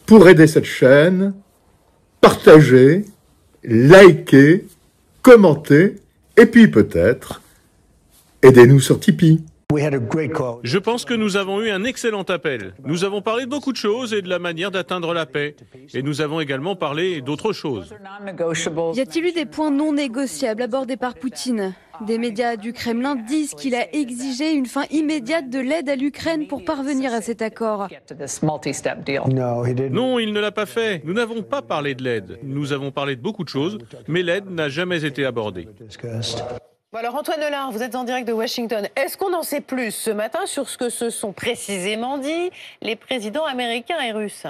pour aider cette chaîne, partagez, likez, commentez, et puis peut-être, aidez-nous sur Tipeee. Je pense que nous avons eu un excellent appel. Nous avons parlé de beaucoup de choses et de la manière d'atteindre la paix. Et nous avons également parlé d'autres choses. Y a-t-il eu des points non négociables abordés par Poutine ? Des médias du Kremlin disent qu'il a exigé une fin immédiate de l'aide à l'Ukraine pour parvenir à cet accord. Non, il ne l'a pas fait. Nous n'avons pas parlé de l'aide. Nous avons parlé de beaucoup de choses, mais l'aide n'a jamais été abordée. Alors Antoine Delard, vous êtes en direct de Washington. Est-ce qu'on en sait plus ce matin sur ce que se sont précisément dit les présidents américains et russes ?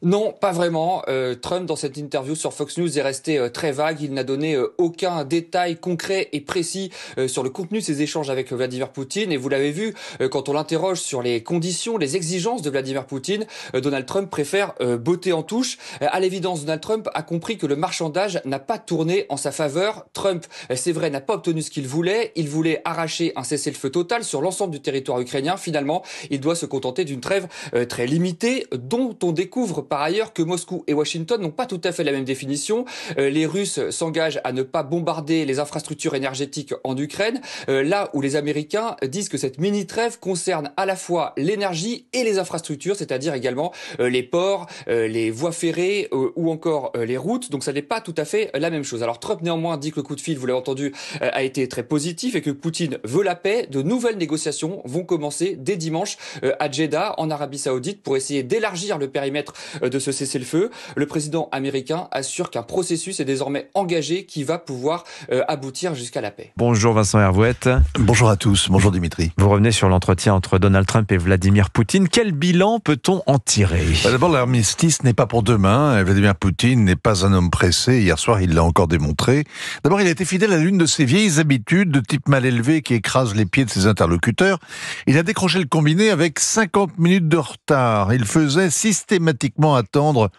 Non, pas vraiment. Trump, dans cette interview sur Fox News, est resté très vague. Il n'a donné aucun détail concret et précis sur le contenu de ses échanges avec Vladimir Poutine. Et vous l'avez vu, quand on l'interroge sur les conditions, les exigences de Vladimir Poutine, Donald Trump préfère botter en touche. À l'évidence, Donald Trump a compris que le marchandage n'a pas tourné en sa faveur. Trump, c'est vrai, n'a pas obtenu ce qu'il voulait. Il voulait arracher un cessez-le-feu total sur l'ensemble du territoire ukrainien. Finalement, il doit se contenter d'une trêve très limitée, dont on découvre par ailleurs que Moscou et Washington n'ont pas tout à fait la même définition. Les Russes s'engagent à ne pas bombarder les infrastructures énergétiques en Ukraine, là où les Américains disent que cette mini-trêve concerne à la fois l'énergie et les infrastructures, c'est-à-dire également les ports, les voies ferrées ou encore les routes. Donc ça n'est pas tout à fait la même chose. Alors Trump néanmoins dit que le coup de fil, vous l'avez entendu, a été très positif et que Poutine veut la paix. De nouvelles négociations vont commencer dès dimanche à Jeddah, en Arabie Saoudite, pour essayer d'élargir le périmètre de ce cessez-le-feu. Le président américain assure qu'un processus est désormais engagé qui va pouvoir aboutir jusqu'à la paix. Bonjour Vincent Hervouette. Bonjour à tous, bonjour Dimitri. Vous revenez sur l'entretien entre Donald Trump et Vladimir Poutine. Quel bilan peut-on en tirer ? D'abord, l'armistice n'est pas pour demain. Vladimir Poutine n'est pas un homme pressé. Hier soir, il l'a encore démontré. D'abord, il a été fidèle à l'une de ses vieilles habitudes de type mal élevé qui écrase les pieds de ses interlocuteurs. Il a décroché le combiné avec 50 minutes de retard. Il faisait systématiquement attendre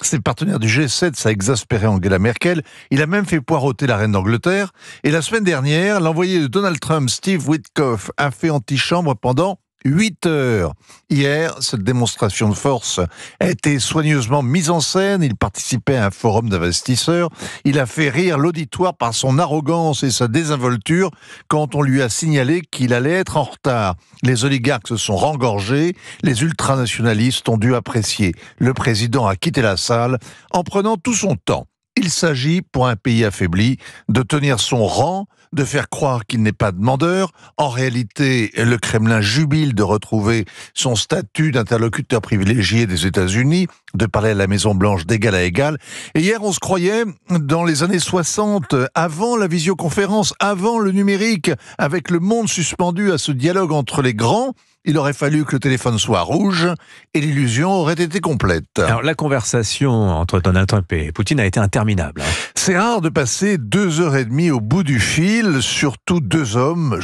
ses partenaires du G7, ça a exaspéré Angela Merkel. Il a même fait poireauter la reine d'Angleterre. Et la semaine dernière, l'envoyé de Donald Trump, Steve Witkoff, a fait antichambre pendant 8 heures. Hier, cette démonstration de force a été soigneusement mise en scène. Il participait à un forum d'investisseurs. Il a fait rire l'auditoire par son arrogance et sa désinvolture quand on lui a signalé qu'il allait être en retard. Les oligarques se sont rengorgés. Les ultranationalistes ont dû apprécier. Le président a quitté la salle en prenant tout son temps. Il s'agit, pour un pays affaibli, de tenir son rang, de faire croire qu'il n'est pas demandeur. En réalité, le Kremlin jubile de retrouver son statut d'interlocuteur privilégié des États-Unis, de parler à la Maison-Blanche d'égal à égal. Et hier, on se croyait dans les années 60, avant la visioconférence, avant le numérique, avec le monde suspendu à ce dialogue entre les grands. Il aurait fallu que le téléphone soit rouge et l'illusion aurait été complète. Alors, la conversation entre Donald Trump et Poutine a été interminable. C'est rare de passer 2h30 au bout du fil, surtout deux hommes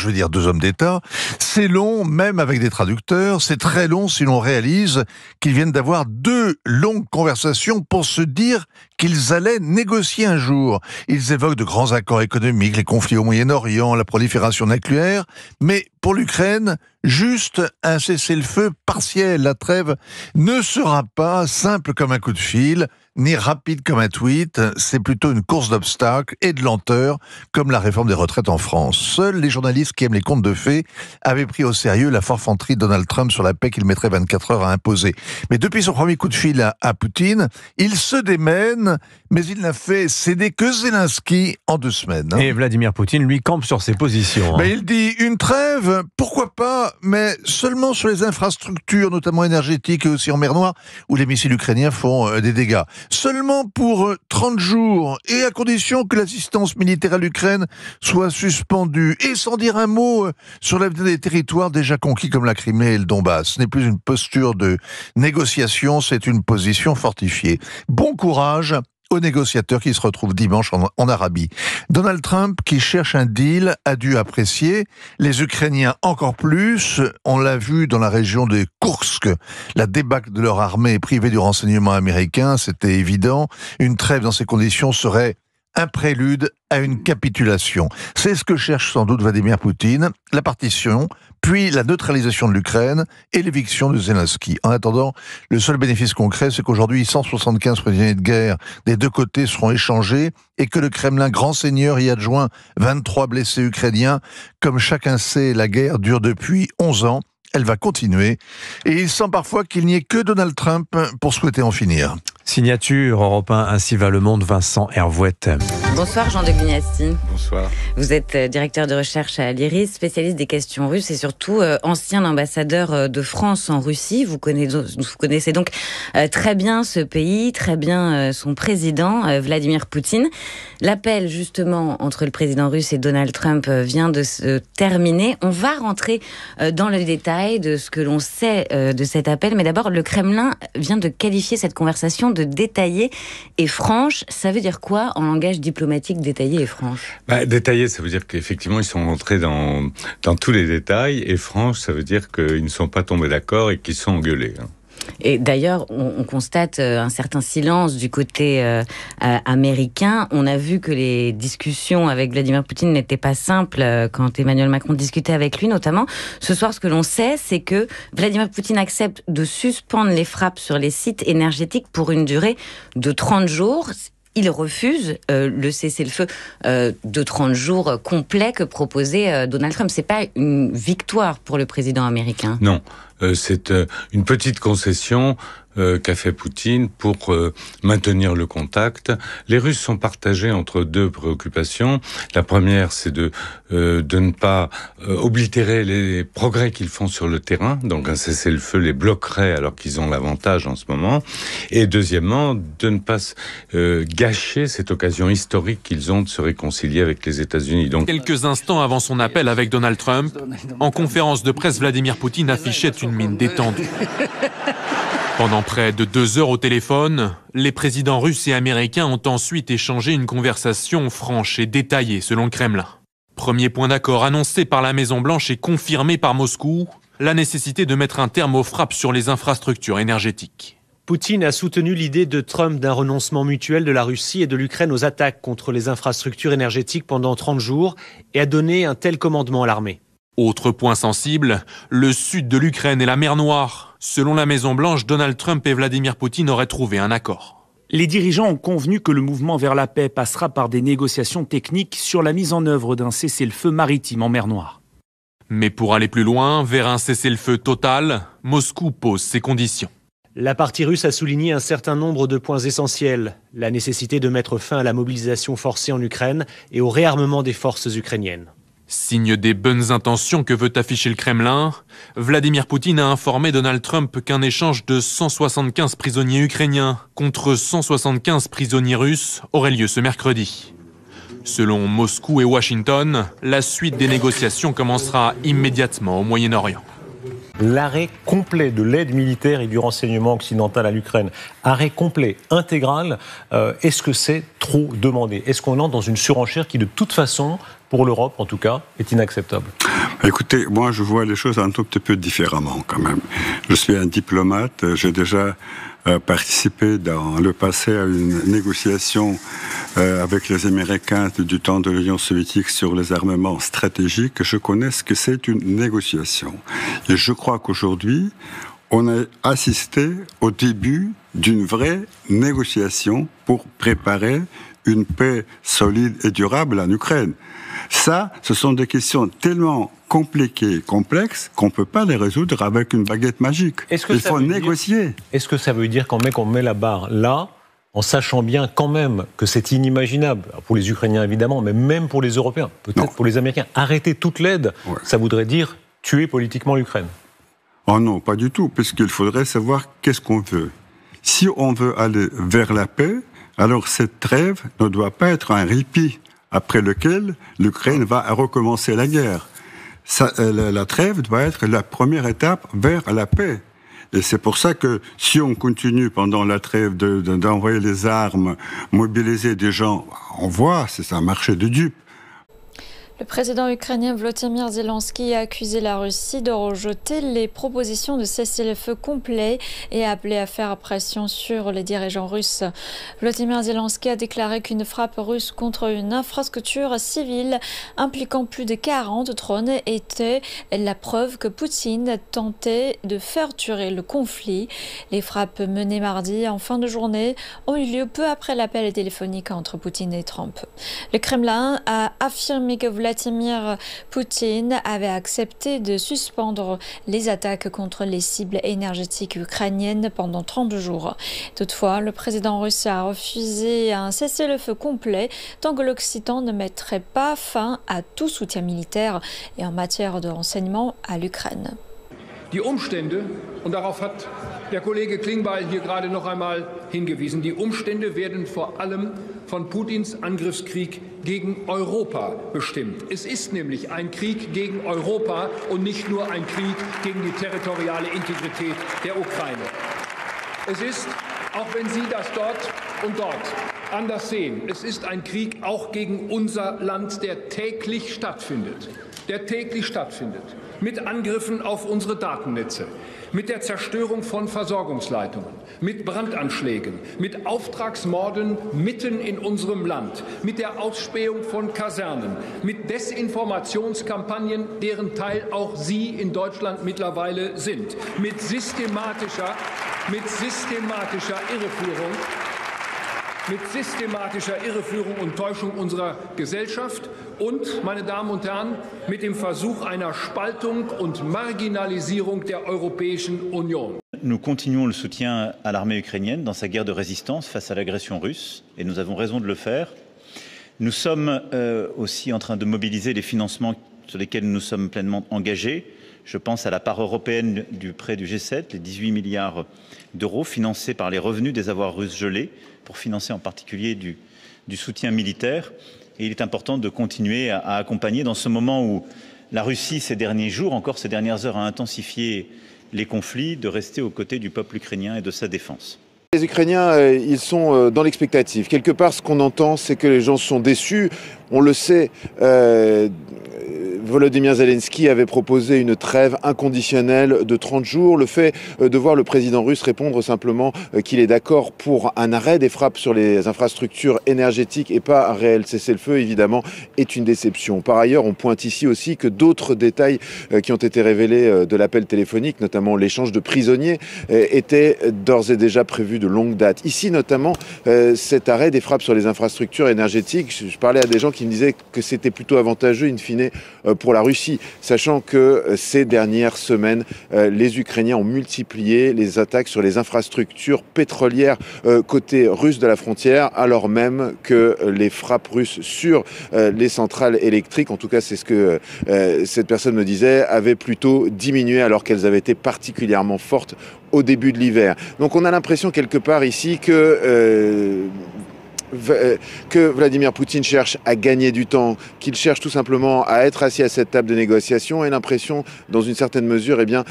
d'État. C'est long, même avec des traducteurs. C'est très long si l'on réalise qu'ils viennent d'avoir 2 longues conversations pour se dire qu'ils allaient négocier un jour. Ils évoquent de grands accords économiques, les conflits au Moyen-Orient, la prolifération nucléaire, mais pour l'Ukraine, juste un cessez-le-feu partiel. La trêve ne sera pas simple comme un coup de fil, ni rapide comme un tweet. C'est plutôt une course d'obstacles et de lenteur, comme la réforme des retraites en France. Seuls les journalistes qui aiment les contes de fées avaient pris au sérieux la forfanterie de Donald Trump sur la paix qu'il mettrait 24 heures à imposer. Mais depuis son premier coup de fil à Poutine, il se démène, mais il n'a fait céder que Zelensky en 2 semaines. Et Vladimir Poutine, lui, campe sur ses positions. Mais il dit une trêve, pourquoi pas, mais seulement sur les infrastructures, notamment énergétiques et aussi en mer Noire, où les missiles ukrainiens font des dégâts. Seulement pour 30 jours, et à condition que l'assistance militaire à l'Ukraine soit suspendue, et sans dire un mot sur l'avenir des territoires déjà conquis comme la Crimée et le Donbass. Ce n'est plus une posture de négociation, c'est une position fortifiée. Bon courage aux négociateurs qui se retrouvent dimanche en Arabie. Donald Trump, qui cherche un deal, a dû apprécier. Les Ukrainiens encore plus. On l'a vu dans la région de Koursk. La débâcle de leur armée privée du renseignement américain, c'était évident. Une trêve dans ces conditions serait un prélude à une capitulation. C'est ce que cherche sans doute Vladimir Poutine, la partition, puis la neutralisation de l'Ukraine et l'éviction de Zelensky. En attendant, le seul bénéfice concret, c'est qu'aujourd'hui 175 prisonniers de guerre des deux côtés seront échangés et que le Kremlin grand seigneur y adjoint 23 blessés ukrainiens. Comme chacun sait, la guerre dure depuis 11 ans. Elle va continuer. Et il semble parfois qu'il n'y ait que Donald Trump pour souhaiter en finir. Signature Europe 1, ainsi va le monde, Vincent Hervouette. Bonsoir Jean de Glignasti. Bonsoir. Vous êtes directeur de recherche à l'IRIS, spécialiste des questions russes et surtout ancien ambassadeur de France en Russie. Vous connaissez donc très bien ce pays, très bien son président, Vladimir Poutine. L'appel justement entre le président russe et Donald Trump vient de se terminer. On va rentrer dans le détail de ce que l'on sait de cet appel. Mais d'abord, le Kremlin vient de qualifier cette conversation de détaillée et franche. Ça veut dire quoi en langage diplomatique, détaillée et franche? Détaillé, ça veut dire qu'effectivement, ils sont rentrés dans tous les détails. Et franche, ça veut dire qu'ils ne sont pas tombés d'accord et qu'ils sont engueulés. Et d'ailleurs, on constate un certain silence du côté américain. On a vu que les discussions avec Vladimir Poutine n'étaient pas simples quand Emmanuel Macron discutait avec lui, notamment. Ce soir, ce que l'on sait, c'est que Vladimir Poutine accepte de suspendre les frappes sur les sites énergétiques pour une durée de 30 jours. Il refuse le cessez-le-feu de 30 jours complet que proposait Donald Trump. C'est pas une victoire pour le président américain. Non, c'est une petite concession qu'a fait Poutine pour maintenir le contact. Les Russes sont partagés entre deux préoccupations. La première, c'est de ne pas oblitérer les progrès qu'ils font sur le terrain. Donc un cessez-le-feu les bloquerait alors qu'ils ont l'avantage en ce moment. Et deuxièmement, de ne pas gâcher cette occasion historique qu'ils ont de se réconcilier avec les États-Unis. Donc quelques instants avant son appel avec Donald Trump, en conférence de presse, Vladimir Poutine affichait une mine détendue. Pendant près de 2 heures au téléphone, les présidents russes et américains ont ensuite échangé une conversation franche et détaillée selon le Kremlin. Premier point d'accord annoncé par la Maison-Blanche et confirmé par Moscou, la nécessité de mettre un terme aux frappes sur les infrastructures énergétiques. Poutine a soutenu l'idée de Trump d'un renoncement mutuel de la Russie et de l'Ukraine aux attaques contre les infrastructures énergétiques pendant 30 jours et a donné un tel commandement à l'armée. Autre point sensible, le sud de l'Ukraine et la mer Noire. Selon la Maison-Blanche, Donald Trump et Vladimir Poutine auraient trouvé un accord. Les dirigeants ont convenu que le mouvement vers la paix passera par des négociations techniques sur la mise en œuvre d'un cessez-le-feu maritime en mer Noire. Mais pour aller plus loin, vers un cessez-le-feu total, Moscou pose ses conditions. La partie russe a souligné un certain nombre de points essentiels. La nécessité de mettre fin à la mobilisation forcée en Ukraine et au réarmement des forces ukrainiennes. Signe des bonnes intentions que veut afficher le Kremlin, Vladimir Poutine a informé Donald Trump qu'un échange de 175 prisonniers ukrainiens contre 175 prisonniers russes aurait lieu ce mercredi. Selon Moscou et Washington, la suite des négociations commencera immédiatement au Moyen-Orient. L'arrêt complet de l'aide militaire et du renseignement occidental à l'Ukraine, arrêt complet, intégral, est-ce que c'est trop demandé? Est-ce qu'on entre dans une surenchère qui, de toute façon, pour l'Europe en tout cas, est inacceptable? Écoutez, moi je vois les choses un tout petit peu différemment quand même. Je suis un diplomate, j'ai déjà participé dans le passé à une négociation avec les Américains du temps de l'Union soviétique sur les armements stratégiques. Je connais ce que c'est une négociation. Et je crois qu'aujourd'hui, on a assisté au début d'une vraie négociation pour préparer une paix solide et durable en Ukraine. Ça, ce sont des questions tellement compliquées et complexes qu'on ne peut pas les résoudre avec une baguette magique. Il faut négocier. Est-ce que ça veut dire qu'on met la barre là, en sachant bien quand même que c'est inimaginable, pour les Ukrainiens évidemment, mais même pour les Européens, peut-être pour les Américains, arrêter toute l'aide, ça voudrait dire tuer politiquement l'Ukraine? Oh non, pas du tout, puisqu'il faudrait savoir qu'est-ce qu'on veut. Si on veut aller vers la paix, alors cette trêve ne doit pas être un répit après lequel l'Ukraine va recommencer la guerre. La trêve doit être la première étape vers la paix. Et c'est pour ça que si on continue pendant la trêve d'envoyer les armes, mobiliser des gens, on voit, c'est un marché de dupes. Le président ukrainien Volodymyr Zelensky a accusé la Russie de rejeter les propositions de cessez-le-feu complet et a appelé à faire pression sur les dirigeants russes. Volodymyr Zelensky a déclaré qu'une frappe russe contre une infrastructure civile impliquant plus de 40 drones était la preuve que Poutine tentait de faire durer le conflit. Les frappes menées mardi en fin de journée ont eu lieu peu après l'appel téléphonique entre Poutine et Trump. Le Kremlin a affirmé que Vladimir Poutine avait accepté de suspendre les attaques contre les cibles énergétiques ukrainiennes pendant 30 jours. Toutefois, le président russe a refusé un cessez-le-feu complet tant que l'Occident ne mettrait pas fin à tout soutien militaire et en matière de renseignement à l'Ukraine. Die Umstände, und darauf hat der Kollege Klingbeil hier gerade noch einmal hingewiesen, die Umstände werden vor allem von Putins Angriffskrieg gegen Europa bestimmt. Es ist nämlich ein Krieg gegen Europa und nicht nur ein Krieg gegen die territoriale Integrität der Ukraine. Es ist, auch wenn Sie das dort und dort anders sehen, es ist ein Krieg auch gegen unser Land, der täglich stattfindet. Mit Angriffen auf unsere Datennetze, mit der Zerstörung von Versorgungsleitungen, mit Brandanschlägen, mit Auftragsmorden mitten in unserem Land, mit der Ausspähung von Kasernen, mit Desinformationskampagnen, deren Teil auch Sie in Deutschland mittlerweile sind, mit systematischer Irreführung und Täuschung unserer Gesellschaft und, meine Damen und Herren, mit dem Versuch einer Spaltung und Marginalisierung der Europäischen Union. Nous continuons le soutien à l'armée ukrainienne dans sa guerre de résistance face à l'agression russe, et nous avons raison de le faire. Nous sommes aussi en train de mobiliser les financements sur lesquels nous sommes pleinement engagés. Je pense à la part européenne du prêt du G7, les 18 milliards d'euros financés par les revenus des avoirs russes gelés, pour financer en particulier du soutien militaire. Et il est important de continuer à accompagner dans ce moment où la Russie, ces derniers jours, encore ces dernières heures, a intensifié les conflits, de rester aux côtés du peuple ukrainien et de sa défense. Les Ukrainiens, ils sont dans l'expectative. Quelque part, ce qu'on entend, c'est que les gens sont déçus. On le sait, Volodymyr Zelensky avait proposé une trêve inconditionnelle de 30 jours. Le fait de voir le président russe répondre simplement qu'il est d'accord pour un arrêt des frappes sur les infrastructures énergétiques et pas un réel cessez-le-feu, évidemment, est une déception. Par ailleurs, on pointe ici aussi que d'autres détails qui ont été révélés de l'appel téléphonique, notamment l'échange de prisonniers, étaient d'ores et déjà prévus de longue date. Ici, notamment, cet arrêt des frappes sur les infrastructures énergétiques, je parlais à des gens qui me disaient que c'était plutôt avantageux, in fine, pour la Russie, sachant que ces dernières semaines, les Ukrainiens ont multiplié les attaques sur les infrastructures pétrolières côté russe de la frontière, alors même que les frappes russes sur les centrales électriques, en tout cas c'est ce que cette personne me disait, avaient plutôt diminué alors qu'elles avaient été particulièrement fortes au début de l'hiver. Donc on a l'impression quelque part ici que Vladimir Poutine cherche à gagner du temps, qu'il cherche tout simplement à être assis à cette table de négociation, et l'impression, dans une certaine mesure, eh bien,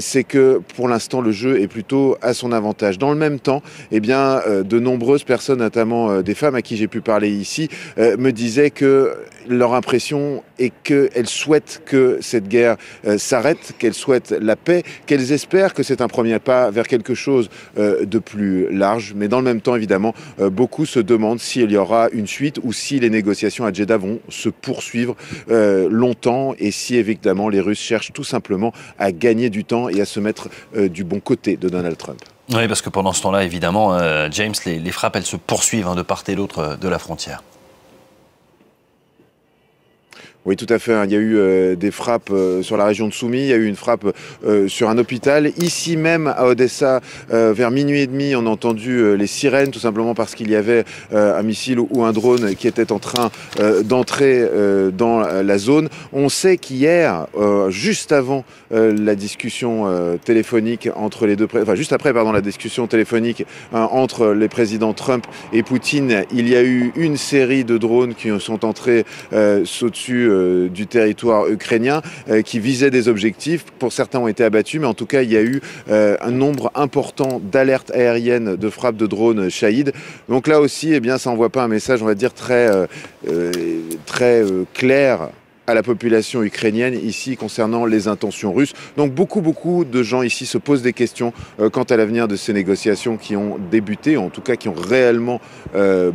c'est que pour l'instant le jeu est plutôt à son avantage. Dans le même temps, eh bien, de nombreuses personnes, notamment des femmes à qui j'ai pu parler ici, me disaient que leur impression est qu'elles souhaitent que cette guerre s'arrête, qu'elles souhaitent la paix, qu'elles espèrent que c'est un premier pas vers quelque chose de plus large. Mais dans le même temps, évidemment, beaucoup se demandent s'il y aura une suite ou si les négociations à Jeddah vont se poursuivre longtemps, et si évidemment les Russes cherchent tout simplement à gagner du temps et à se mettre du bon côté de Donald Trump. Oui, parce que pendant ce temps-là, évidemment, James, les frappes, elles se poursuivent de part et d'autre de la frontière. Oui, tout à fait. Il y a eu des frappes sur la région de Soumy, il y a eu une frappe sur un hôpital. Ici même, à Odessa, vers minuit et demi, on a entendu les sirènes, tout simplement parce qu'il y avait un missile ou un drone qui était en train d'entrer dans la zone. On sait qu'hier, juste avant la discussion téléphonique entre les deux, enfin juste après, pardon, la discussion téléphonique entre les présidents Trump et Poutine, il y a eu une série de drones qui sont entrés au-dessus du territoire ukrainien qui visaient des objectifs. Pour certains ont été abattus, mais en tout cas il y a eu un nombre important d'alertes aériennes de frappes de drones Shahid. Donc là aussi, eh bien, ça envoie pas un message, on va dire, très clair à la population ukrainienne ici concernant les intentions russes. Donc beaucoup de gens ici se posent des questions quant à l'avenir de ces négociations qui ont débuté, en tout cas qui ont réellement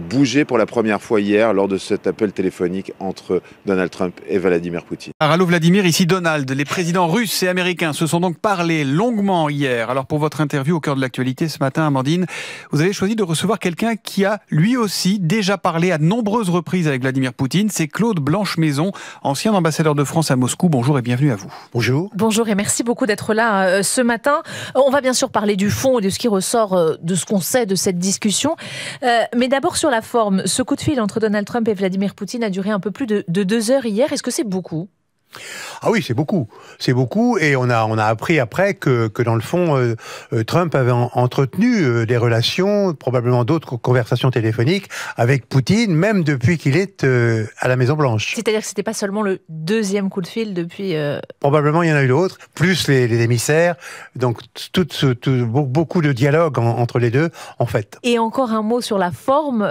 bougé pour la première fois hier lors de cet appel téléphonique entre Donald Trump et Vladimir Poutine. Alors, allô Vladimir, ici Donald. Les présidents russes et américains se sont donc parlé longuement hier. Alors pour votre interview au cœur de l'actualité ce matin, Amandine, vous avez choisi de recevoir quelqu'un qui a lui aussi déjà parlé à de nombreuses reprises avec Vladimir Poutine. C'est Claude Blanche-Maison, ancien ambassadeur de France à Moscou. Bonjour et bienvenue à vous. Bonjour. Bonjour et merci beaucoup d'être là ce matin. On va bien sûr parler du fond et de ce qui ressort de ce qu'on sait de cette discussion. Mais d'abord sur la forme, ce coup de fil entre Donald Trump et Vladimir Poutine a duré un peu plus de 2 heures hier. Est-ce que c'est beaucoup ? Ah oui, c'est beaucoup. C'est beaucoup, et on a appris après que dans le fond, Trump avait entretenu des relations, probablement d'autres conversations téléphoniques avec Poutine, même depuis qu'il est à la Maison-Blanche. C'est-à-dire que c'était pas seulement le 2e coup de fil depuis... Probablement il y en a eu d'autres, plus les émissaires, donc beaucoup de dialogue entre les deux, en fait. Et encore un mot sur la forme,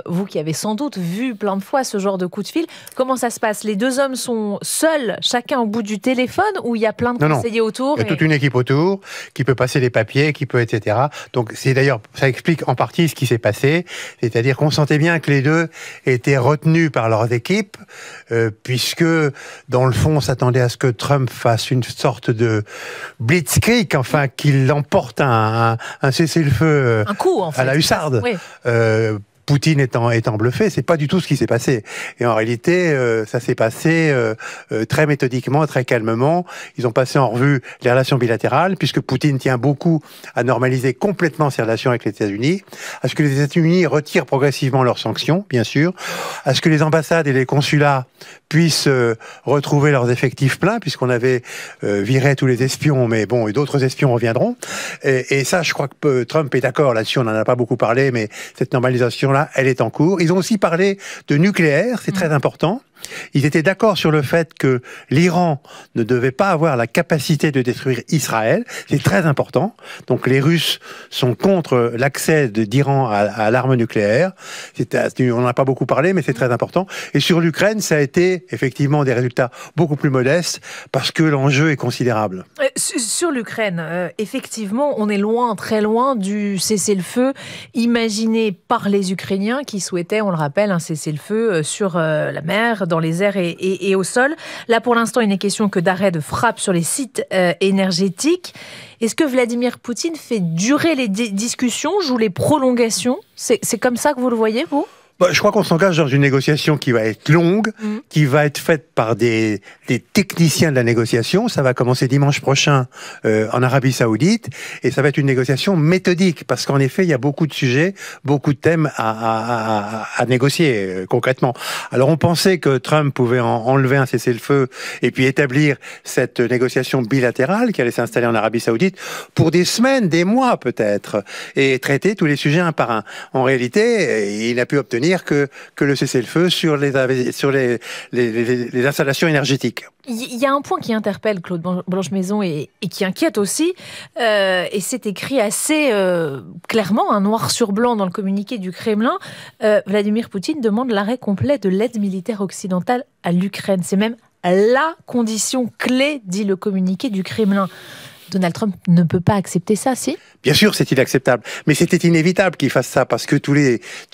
vous qui avez sans doute vu plein de fois ce genre de coup de fil, comment ça se passe ? Les deux hommes sont seuls, chacun au bout du téléphone, ou il y a plein de conseillers autour? Il y a toute une équipe autour qui peut passer les papiers, qui peut, etc. Donc c'est d'ailleurs, ça explique en partie ce qui s'est passé, c'est-à-dire qu'on sentait bien que les deux étaient retenus par leurs équipes, puisque dans le fond on s'attendait à ce que Trump fasse une sorte de blitzkrieg, enfin qu'il emporte un cessez-le-feu un coup, en fait, à la hussarde. Oui. Poutine étant bluffé, c'est pas du tout ce qui s'est passé. Et en réalité, ça s'est passé très méthodiquement, très calmement. Ils ont passé en revue les relations bilatérales, puisque Poutine tient beaucoup à normaliser complètement ses relations avec les États-Unis, à ce que les États-Unis retirent progressivement leurs sanctions, bien sûr, à ce que les ambassades et les consulats puissent retrouver leurs effectifs pleins, puisqu'on avait viré tous les espions, mais bon, et d'autres espions reviendront. Et ça, je crois que Trump est d'accord là-dessus, on n'en a pas beaucoup parlé, mais cette normalisation-là, elle est en cours. Ils ont aussi parlé de nucléaire, c'est très important. Ils étaient d'accord sur le fait que l'Iran ne devait pas avoir la capacité de détruire Israël. C'est très important. Donc les Russes sont contre l'accès d'Iran à l'arme nucléaire. On n'en a pas beaucoup parlé, mais c'est très important. Et sur l'Ukraine, ça a été effectivement des résultats beaucoup plus modestes parce que l'enjeu est considérable. Sur l'Ukraine, effectivement, on est loin, très loin du cessez-le-feu imaginé par les Ukrainiens qui souhaitaient, on le rappelle, un cessez-le-feu sur la mer, dans les airs et au sol. Là, pour l'instant, il n'est question que d'arrêt de frappe sur les sites énergétiques. Est-ce que Vladimir Poutine fait durer les discussions, joue les prolongations ? C'est comme ça que vous le voyez, vous ? Je crois qu'on s'engage dans une négociation qui va être longue, qui va être faite par des techniciens de la négociation. Ça va commencer dimanche prochain en Arabie Saoudite, et ça va être une négociation méthodique, parce qu'en effet, il y a beaucoup de sujets, beaucoup de thèmes à négocier concrètement. Alors on pensait que Trump pouvait enlever un cessez-le-feu et puis établir cette négociation bilatérale qui allait s'installer en Arabie Saoudite pour des semaines, des mois peut-être, et traiter tous les sujets un par un. En réalité, il n'a pu obtenir que le cessez-le-feu sur les installations énergétiques. Il y a un point qui interpelle Claude Blanche-Maison et qui inquiète aussi, et c'est écrit assez clairement, noir sur blanc dans le communiqué du Kremlin. Vladimir Poutine demande l'arrêt complet de l'aide militaire occidentale à l'Ukraine. C'est même la condition clé, dit le communiqué du Kremlin. Donald Trump ne peut pas accepter ça, si ? Bien sûr, c'est inacceptable. Mais c'était inévitable qu'il fasse ça, parce que tous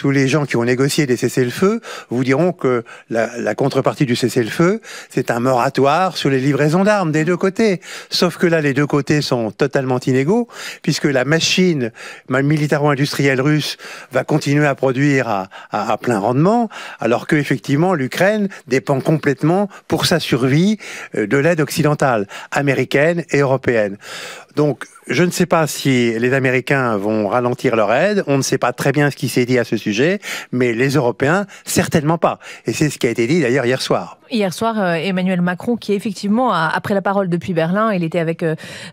les gens qui ont négocié des cessez-le-feu vous diront que la contrepartie du cessez-le-feu, c'est un moratoire sur les livraisons d'armes des deux côtés. Sauf que là, les deux côtés sont totalement inégaux, puisque la machine militaro-industrielle russe va continuer à produire à plein rendement, alors que effectivement, l'Ukraine dépend complètement pour sa survie de l'aide occidentale, américaine et européenne. Donc, je ne sais pas si les Américains vont ralentir leur aide, on ne sait pas très bien ce qui s'est dit à ce sujet, mais les Européens, certainement pas. Et c'est ce qui a été dit d'ailleurs hier soir. Hier soir, Emmanuel Macron, qui effectivement a pris la parole depuis Berlin, il était avec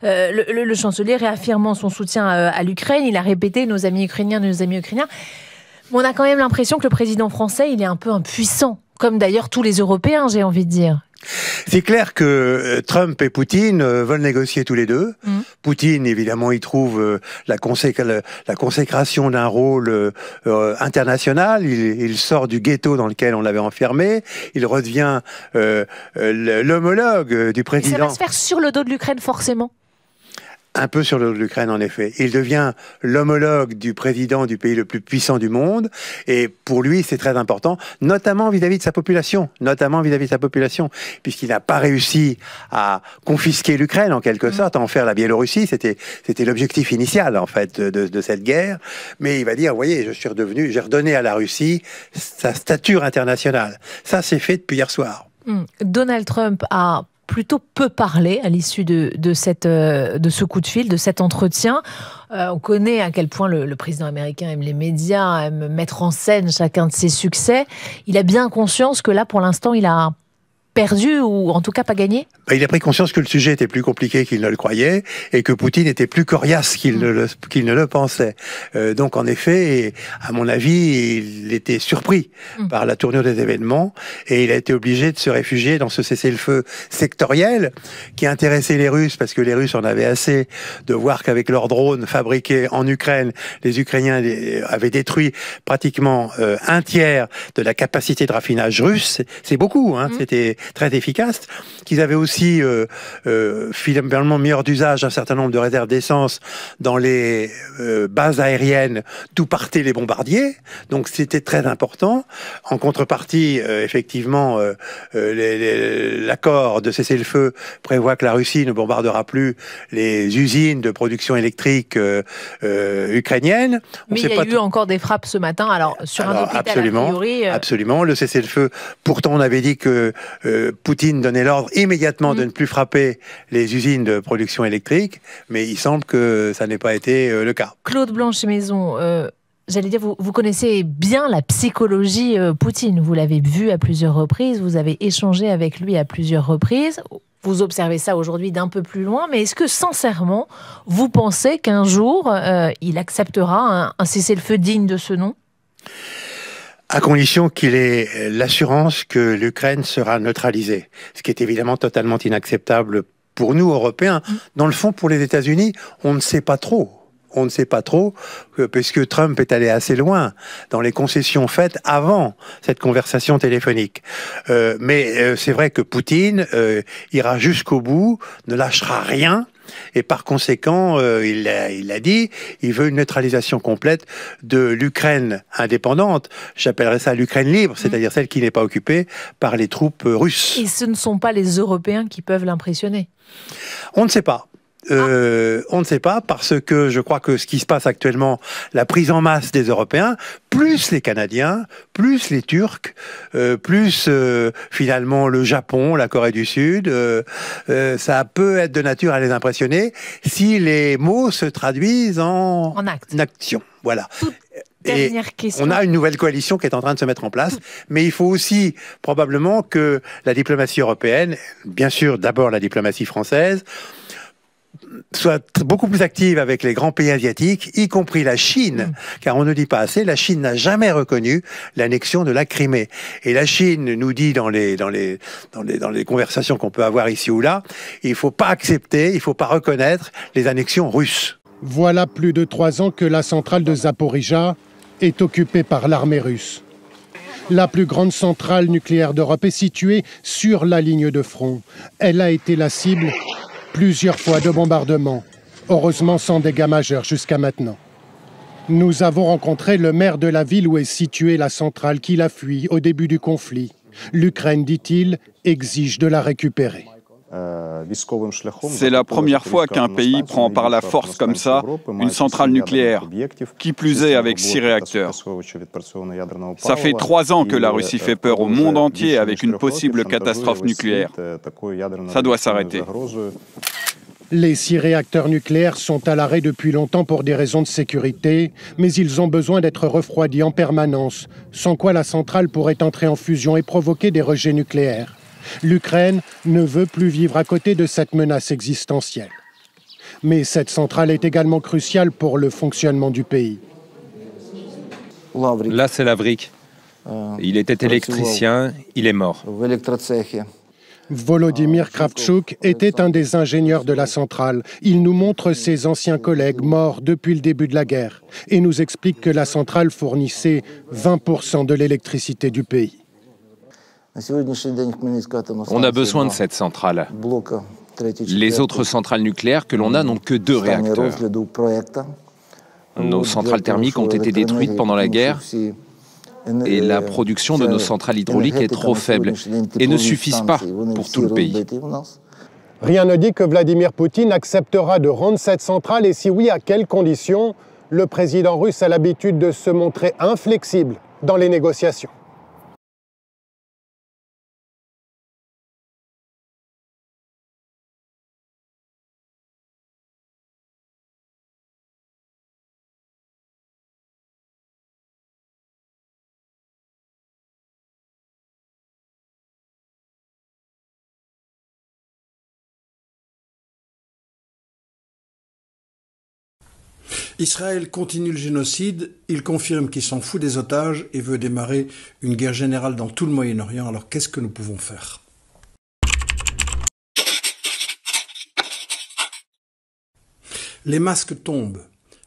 le chancelier, réaffirmant son soutien à l'Ukraine. Il a répété « nos amis ukrainiens, nos amis ukrainiens ». Mais on a quand même l'impression que le président français, il est un peu impuissant, comme d'ailleurs tous les Européens, j'ai envie de dire. C'est clair que Trump et Poutine veulent négocier tous les deux. Poutine, évidemment, il trouve la consécration d'un rôle international. Il sort du ghetto dans lequel on l'avait enfermé. Il redevient l'homologue du président. Et ça va se faire sur le dos de l'Ukraine, forcément. Un peu sur l'Ukraine, en effet. Il devient l'homologue du président du pays le plus puissant du monde. Et pour lui, c'est très important, notamment vis-à-vis de sa population. Puisqu'il n'a pas réussi à confisquer l'Ukraine, en quelque sorte, à en faire la Biélorussie. C'était l'objectif initial, en fait, de cette guerre. Mais il va dire, vous voyez, j'ai redonné à la Russie sa stature internationale. Ça, c'est fait depuis hier soir. Donald Trump a plutôt peu parlé à l'issue de ce coup de fil, de cet entretien. On connaît à quel point le président américain aime les médias, aime mettre en scène chacun de ses succès. Il a bien conscience que là, pour l'instant, il a perdu ou en tout cas pas gagné? Il a pris conscience que le sujet était plus compliqué qu'il ne le croyait et que Poutine était plus coriace qu'il ne le pensait. Donc en effet, à mon avis, il était surpris par la tournure des événements et il a été obligé de se réfugier dans ce cessez-le-feu sectoriel qui intéressait les Russes parce que les Russes en avaient assez de voir qu'avec leurs drones fabriqués en Ukraine, les Ukrainiens avaient détruit pratiquement un tiers de la capacité de raffinage russe. C'est beaucoup, hein, c'était très efficace. Qu'ils avaient aussi finalement mis hors d'usage un certain nombre de réserves d'essence dans les bases aériennes d'où partaient les bombardiers. Donc c'était très important. En contrepartie, effectivement, l'accord de cessez-le-feu prévoit que la Russie ne bombardera plus les usines de production électrique ukrainiennes. Mais il y a eu encore des frappes ce matin, alors sur un hôpital absolument, a priori. Absolument, le cessez-le-feu. Pourtant, on avait dit que Poutine donnait l'ordre immédiatement de ne plus frapper les usines de production électrique, mais il semble que ça n'ait pas été le cas. Claude Blanche-Maison, j'allais dire, vous connaissez bien la psychologie Poutine. Vous l'avez vu à plusieurs reprises, vous avez échangé avec lui à plusieurs reprises. Vous observez ça aujourd'hui d'un peu plus loin, mais est-ce que sincèrement, vous pensez qu'un jour, il acceptera un cessez-le-feu digne de ce nom ? À condition qu'il ait l'assurance que l'Ukraine sera neutralisée, ce qui est évidemment totalement inacceptable pour nous, Européens. Dans le fond, pour les États-Unis, on ne sait pas trop. On ne sait pas trop, puisque Trump est allé assez loin dans les concessions faites avant cette conversation téléphonique. Mais c'est vrai que Poutine ira jusqu'au bout, ne lâchera rien. Et par conséquent, il a dit, il veut une neutralisation complète de l'Ukraine indépendante. J'appellerais ça l'Ukraine libre, c'est-à-dire celle qui n'est pas occupée par les troupes russes. Et ce ne sont pas les Européens qui peuvent l'impressionner? On ne sait pas. On ne sait pas parce que je crois que ce qui se passe actuellement, la prise en masse des Européens, plus les Canadiens, plus les Turcs, plus finalement le Japon, la Corée du Sud, ça peut être de nature à les impressionner si les mots se traduisent en action. Voilà. Et on a une nouvelle coalition qui est en train de se mettre en place, mais il faut aussi probablement que la diplomatie européenne, bien sûr d'abord la diplomatie française, soit beaucoup plus active avec les grands pays asiatiques, y compris la Chine, car on ne dit pas assez, la Chine n'a jamais reconnu l'annexion de la Crimée. Et la Chine nous dit dans les conversations qu'on peut avoir ici ou là, il faut pas accepter, il faut pas reconnaître les annexions russes. Voilà plus de 3 ans que la centrale de Zaporijia est occupée par l'armée russe. La plus grande centrale nucléaire d'Europe est située sur la ligne de front. Elle a été la cible plusieurs fois de bombardements, heureusement sans dégâts majeurs jusqu'à maintenant. Nous avons rencontré le maire de la ville où est située la centrale qu'il a fui au début du conflit. L'Ukraine, dit-il, exige de la récupérer. C'est la première fois qu'un pays prend par la force comme ça une centrale nucléaire, qui plus est avec 6 réacteurs. Ça fait 3 ans que la Russie fait peur au monde entier avec une possible catastrophe nucléaire. Ça doit s'arrêter. Les 6 réacteurs nucléaires sont à l'arrêt depuis longtemps pour des raisons de sécurité, mais ils ont besoin d'être refroidis en permanence, sans quoi la centrale pourrait entrer en fusion et provoquer des rejets nucléaires. L'Ukraine ne veut plus vivre à côté de cette menace existentielle. Mais cette centrale est également cruciale pour le fonctionnement du pays. Là, c'est Lavrik. Il était électricien, il est mort. Volodymyr Kravchuk était un des ingénieurs de la centrale. Il nous montre ses anciens collègues morts depuis le début de la guerre et nous explique que la centrale fournissait 20% de l'électricité du pays. On a besoin de cette centrale. Les autres centrales nucléaires que l'on a n'ont que 2 réacteurs. Nos centrales thermiques ont été détruites pendant la guerre et la production de nos centrales hydrauliques est trop faible et ne suffisent pas pour tout le pays. Rien ne dit que Vladimir Poutine acceptera de rendre cette centrale et si oui, à quelles conditions? Le président russe a l'habitude de se montrer inflexible dans les négociations. Israël continue le génocide, il confirme qu'il s'en fout des otages et veut démarrer une guerre générale dans tout le Moyen-Orient. Alors qu'est-ce que nous pouvons faire? Les masques tombent.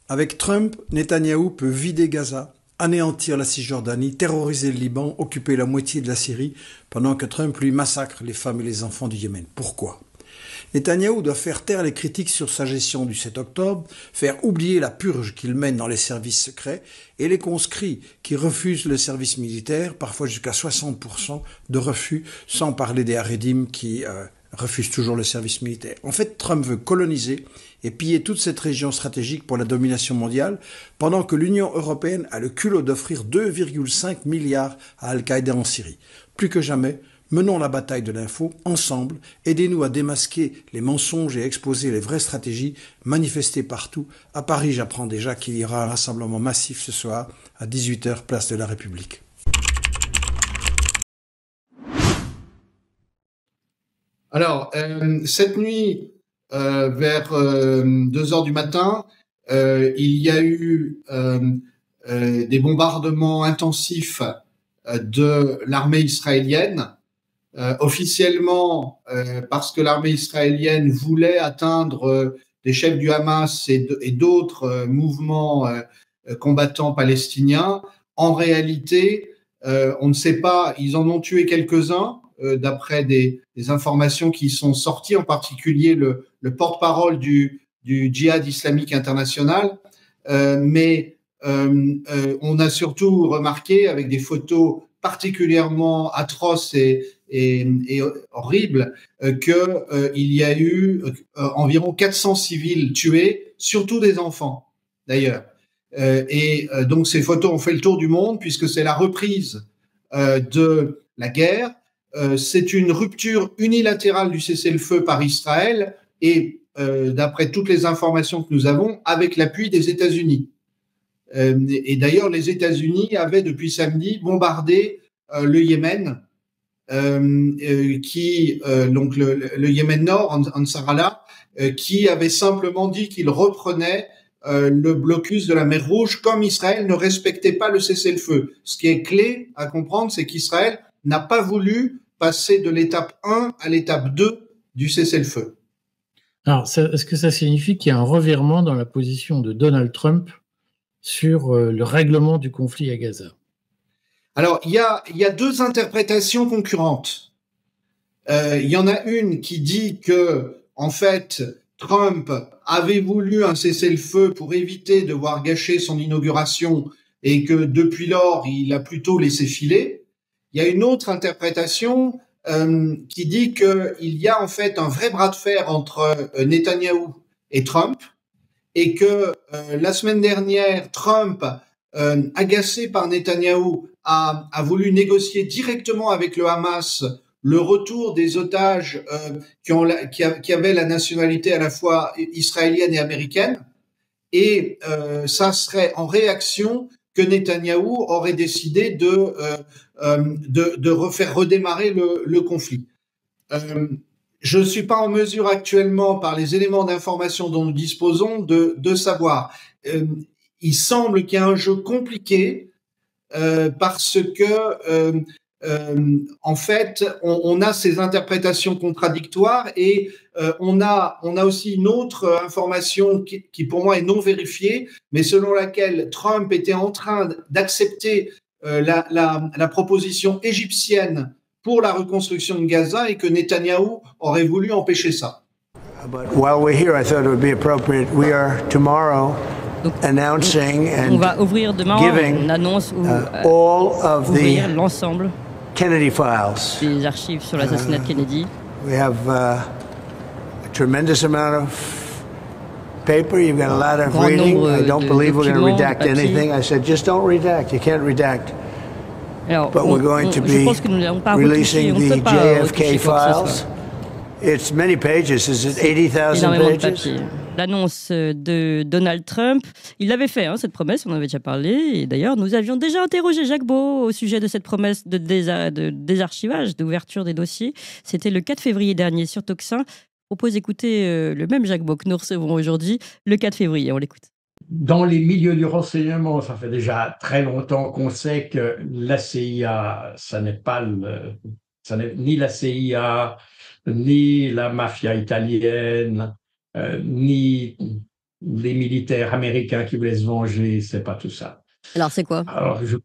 Avec Trump, Netanyahou peut vider Gaza, anéantir la Cisjordanie, terroriser le Liban, occuper la moitié de la Syrie, pendant que Trump, lui, massacre les femmes et les enfants du Yémen. Pourquoi? Netanyahou doit faire taire les critiques sur sa gestion du 7 octobre, faire oublier la purge qu'il mène dans les services secrets et les conscrits qui refusent le service militaire, parfois jusqu'à 60% de refus, sans parler des Haredim qui refusent toujours le service militaire. En fait, Trump veut coloniser et piller toute cette région stratégique pour la domination mondiale, pendant que l'Union européenne a le culot d'offrir 2,5 milliards à Al-Qaïda en Syrie. Plus que jamais, menons la bataille de l'info ensemble, aidez-nous à démasquer les mensonges et exposer les vraies stratégies, manifestées partout. À Paris, j'apprends déjà qu'il y aura un rassemblement massif ce soir à 18h, place de la République. Alors, cette nuit, vers 2h du matin, il y a eu des bombardements intensifs de l'armée israélienne. Officiellement, parce que l'armée israélienne voulait atteindre des chefs du Hamas et d'autres mouvements combattants palestiniens. En réalité, on ne sait pas, ils en ont tué quelques-uns, d'après des informations qui sont sorties, en particulier le porte-parole du djihad islamique international. Mais on a surtout remarqué, avec des photos particulièrement atroces et horrible, qu'il y a eu environ 400 civils tués, surtout des enfants d'ailleurs. Donc ces photos ont fait le tour du monde puisque c'est la reprise de la guerre. C'est une rupture unilatérale du cessez-le-feu par Israël et d'après toutes les informations que nous avons, avec l'appui des États-Unis. Et d'ailleurs, les États-Unis avaient depuis samedi bombardé le Yémen, donc le Yémen Nord, Ansarallah, qui avait simplement dit qu'il reprenait le blocus de la mer Rouge, comme Israël ne respectait pas le cessez-le-feu. Ce qui est clé à comprendre, c'est qu'Israël n'a pas voulu passer de l'étape 1 à l'étape 2 du cessez-le-feu. Alors, est-ce que ça signifie qu'il y a un revirement dans la position de Donald Trump sur le règlement du conflit à Gaza? Alors, il y a deux interprétations concurrentes. Il y en a une qui dit que, en fait, Trump avait voulu un cessez-le-feu pour éviter de voir gâcher son inauguration et que depuis lors, il a plutôt laissé filer. Il y a une autre interprétation qui dit qu'il y a en fait un vrai bras de fer entre Netanyahou et Trump et que la semaine dernière, Trump, agacé par Netanyahou, a voulu négocier directement avec le Hamas le retour des otages qui avaient la nationalité à la fois israélienne et américaine. Et ça serait en réaction que Netanyahou aurait décidé de refaire redémarrer le conflit. Je ne suis pas en mesure actuellement, par les éléments d'information dont nous disposons, de savoir. Il semble qu'il y a un jeu compliqué parce que en fait, on a ces interprétations contradictoires et on a aussi une autre information qui pour moi est non vérifiée, mais selon laquelle Trump était en train d'accepter la proposition égyptienne pour la reconstruction de Gaza et que Netanyahou aurait voulu empêcher ça. While we're here, I thought it would be appropriate. We are tomorrow announcing and on va ouvrir demain une annonce où ouvrir l'ensemble Kennedy files. Des archives sur l'assassinat de Kennedy. We have a tremendous amount of paper. You've got a lot of reading. I don't believe we're going to redact anything. I said, just don't redact. You can't redact. Alors, but we're going to be releasing the JFK files. It's many pages. Is it 80,000 pages? L'annonce de Donald Trump, il l'avait fait, cette promesse, on en avait déjà parlé. Et d'ailleurs, nous avions déjà interrogé Jacques Beau au sujet de cette promesse de désarchivage, d'ouverture des dossiers. C'était le 4 février dernier sur Tocsin. Je propose d'écouter le même Jacques Beau que nous recevons aujourd'hui, le 4 février. On l'écoute. Dans les milieux du renseignement, ça fait déjà très longtemps qu'on sait que la CIA, ça n'est ni la CIA, ni la mafia italienne, ni les militaires américains qui voulaient se venger, c'est pas tout ça. Alors c'est quoi? Alors je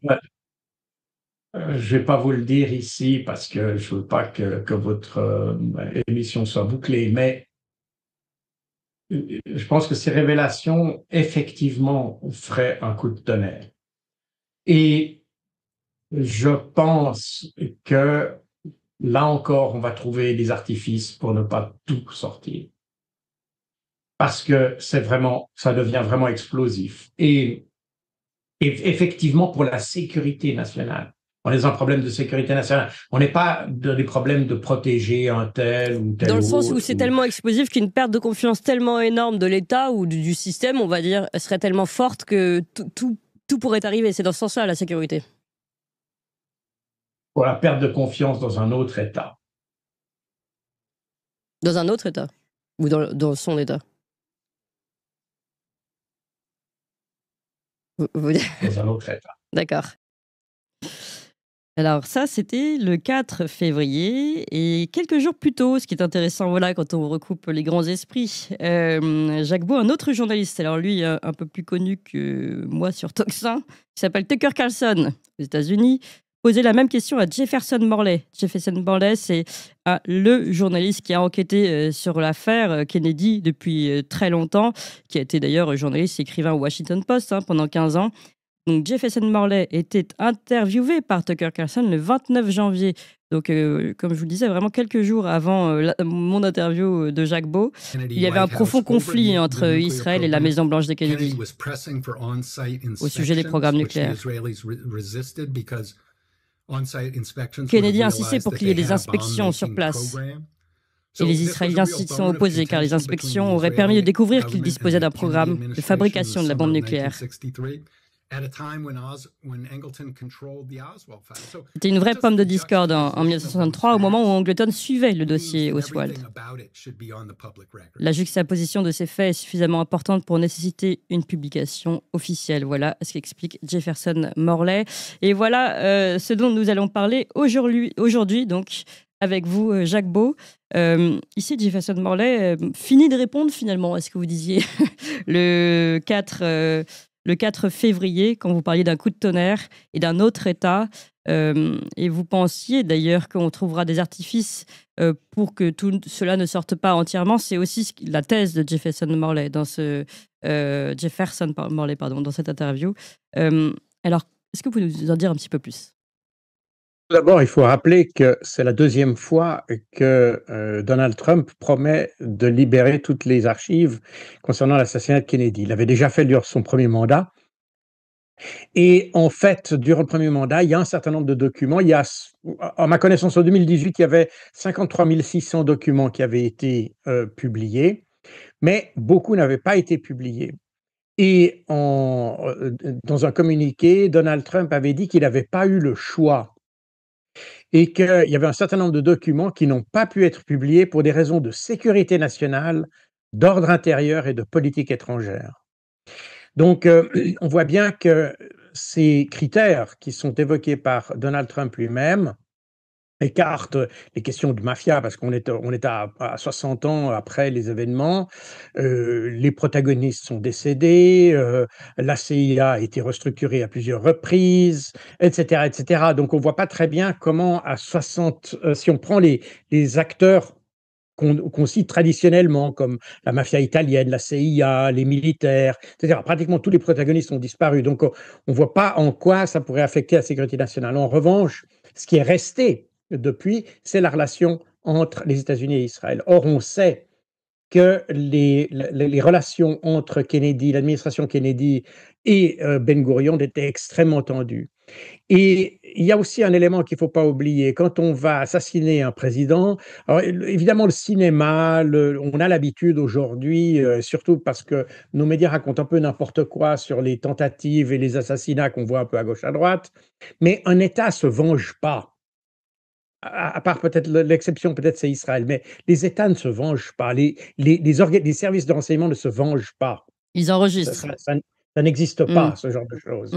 vais pas vous le dire ici parce que je veux pas que votre émission soit bouclée, mais je pense que ces révélations effectivement feraient un coup de tonnerre. Et je pense que là encore, on va trouver des artifices pour ne pas tout sortir. Parce que ça devient vraiment explosif. Et effectivement, pour la sécurité nationale, on est dans un problème de sécurité nationale. On n'est pas dans des problèmes de protéger un tel ou tel autre. Dans le sens où c'est tellement explosif qu'une perte de confiance tellement énorme de l'État ou du système, on va dire, serait tellement forte que tout pourrait arriver. C'est dans ce sens-là, la sécurité. Pour la perte de confiance dans un autre État. Dans un autre État? Ou dans son État? Dans un autre État. D'accord. Alors ça, c'était le 4 février et quelques jours plus tôt, ce qui est intéressant, voilà, quand on recoupe les grands esprits, Jacques Beau, un autre journaliste, alors lui un peu plus connu que moi sur Tocsin, qui s'appelle Tucker Carlson aux États-Unis, posait la même question à Jefferson Morley. Jefferson Morley, c'est le journaliste qui a enquêté sur l'affaire Kennedy depuis très longtemps, qui a été d'ailleurs journaliste et écrivain au Washington Post pendant 15 ans. Donc Jefferson Morley était interviewé par Tucker Carlson le 29 janvier. Donc, comme je vous le disais, vraiment quelques jours avant mon interview de Jacques Beau, il y avait un profond conflit entre Israël et la Maison-Blanche de Kennedy au sujet des programmes nucléaires. Kennedy insistait pour qu'il y ait des inspections sur place. Et les Israéliens s'y sont opposés car les inspections auraient permis de découvrir qu'ils disposaient d'un programme de fabrication de la bombe nucléaire. C'était une vraie pomme de discorde en 1963 au moment où Angleton suivait le dossier Oswald. La juxtaposition de ces faits est suffisamment importante pour nécessiter une publication officielle. Voilà ce qu'explique Jefferson Morley. Et voilà ce dont nous allons parler aujourd'hui donc, avec vous, Jacques Beau. Ici, Jefferson Morley finit de répondre finalement à ce que vous disiez le 4 février, quand vous parliez d'un coup de tonnerre et d'un autre État, et vous pensiez d'ailleurs qu'on trouvera des artifices pour que tout cela ne sorte pas entièrement. C'est aussi la thèse de Jefferson Morley dans dans cette interview. Alors, est-ce que vous pouvez nous en dire un petit peu plus? D'abord, il faut rappeler que c'est la deuxième fois que Donald Trump promet de libérer toutes les archives concernant l'assassinat de Kennedy. Il l'avait déjà fait durant son premier mandat. Et en fait, durant le premier mandat, il y a un certain nombre de documents. À ma connaissance, en 2018, il y avait 53 600 documents qui avaient été publiés, mais beaucoup n'avaient pas été publiés. Et dans un communiqué, Donald Trump avait dit qu'il n'avait pas eu le choix et qu'il y avait un certain nombre de documents qui n'ont pas pu être publiés pour des raisons de sécurité nationale, d'ordre intérieur et de politique étrangère. Donc, on voit bien que ces critères qui sont évoqués par Donald Trump lui-même écarte les questions de mafia parce qu'on est à 60 ans après les événements. Les protagonistes sont décédés, la CIA a été restructurée à plusieurs reprises, etc., etc. Donc on voit pas très bien comment à 60, si on prend les acteurs qu'on cite traditionnellement, comme la mafia italienne, la CIA, les militaires, etc. Pratiquement tous les protagonistes ont disparu. Donc on ne voit pas en quoi ça pourrait affecter la sécurité nationale. En revanche, ce qui est resté depuis, c'est la relation entre les États-Unis et Israël. Or, on sait que les relations entre Kennedy, l'administration Kennedy et Ben Gurion étaient extrêmement tendues. Et il y a aussi un élément qu'il ne faut pas oublier. Quand on va assassiner un président, alors, évidemment, le cinéma, on a l'habitude aujourd'hui, surtout parce que nos médias racontent un peu n'importe quoi sur les tentatives et les assassinats qu'on voit un peu à gauche, à droite, mais un État ne se venge pas. À part peut-être l'exception, peut-être c'est Israël, mais les États ne se vengent pas. Les services de renseignement ne se vengent pas. Ils enregistrent. Ça n'existe pas, ce genre de choses.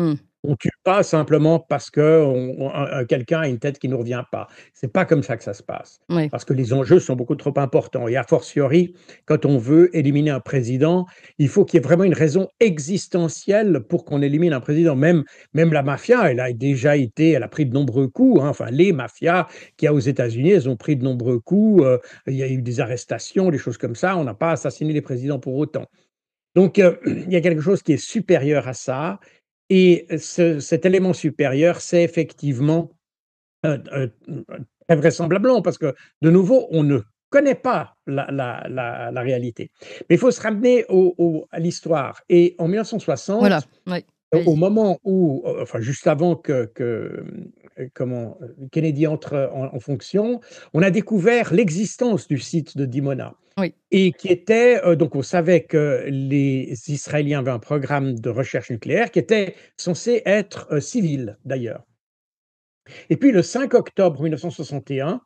On ne tue pas simplement parce que quelqu'un a une tête qui ne nous revient pas. Ce n'est pas comme ça que ça se passe. Oui. Parce que les enjeux sont beaucoup trop importants. Et a fortiori, quand on veut éliminer un président, il faut qu'il y ait vraiment une raison existentielle pour qu'on élimine un président. Même la mafia, elle a pris de nombreux coups. Enfin, les mafias qu'il y a aux États-Unis, elles ont pris de nombreux coups. Il y a eu des arrestations, des choses comme ça. On n'a pas assassiné les présidents pour autant. Donc, il y a quelque chose qui est supérieur à ça. Et cet élément supérieur, c'est effectivement très vraisemblablement, parce que, de nouveau, on ne connaît pas la réalité. Mais il faut se ramener à l'histoire. Et en 1960, voilà. Oui. Au moment où, enfin juste avant que Kennedy entre en fonction, on a découvert l'existence du site de Dimona. Oui. Et qui était, donc on savait que les Israéliens avaient un programme de recherche nucléaire qui était censé être civil d'ailleurs. Et puis le 5 octobre 1961,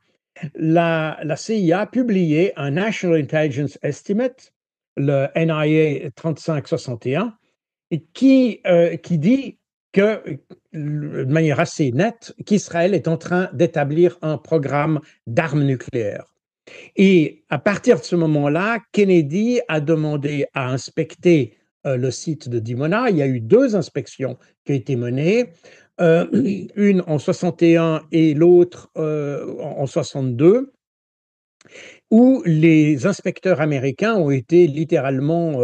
la CIA a publié un National Intelligence Estimate, le NIA 3561, et qui dit que, de manière assez nette, qu'Israël est en train d'établir un programme d'armes nucléaires. Et à partir de ce moment-là, Kennedy a demandé à inspecter le site de Dimona. Il y a eu 2 inspections qui ont été menées, une en 61 et l'autre en 62. Où les inspecteurs américains ont été littéralement